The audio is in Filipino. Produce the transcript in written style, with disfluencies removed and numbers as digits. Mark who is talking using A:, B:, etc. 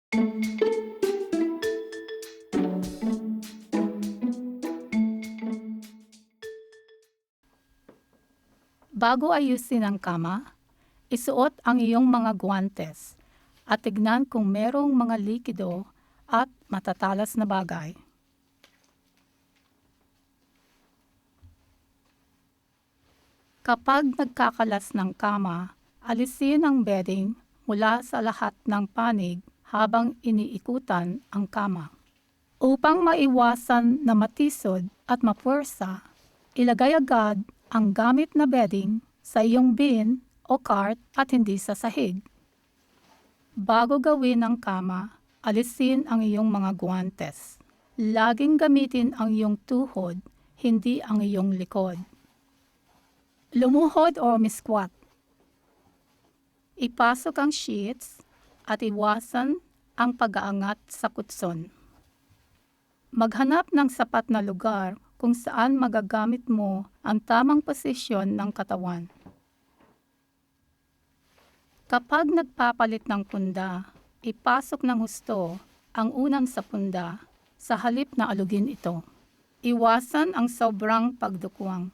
A: Bago ayusin ang kama, isuot ang iyong mga guwantes at tignan kung merong mga likido at matatalas na bagay. Kapag nagkakalas ng kama, alisin ang bedding mula sa lahat ng panig habang iniikutan ang kama. Upang maiwasan na matisod at mapuwersa, ilagay agad ang gamit na bedding sa iyong bin o cart at hindi sa sahig. Bago gawin ang kama, alisin ang iyong mga guwantes. Laging gamitin ang iyong tuhod, hindi ang iyong likod. Lumuhod o umisquat. Ipasok ang sheets at iwasan ang pag-aangat sa kutson. Maghanap ng sapat na lugar kung saan magagamit mo ang tamang posisyon ng katawan. Kapag nagpapalit ng punda, ipasok ng husto ang unang sa punda sa halip na alugin ito. Iwasan ang sobrang pagdukwang.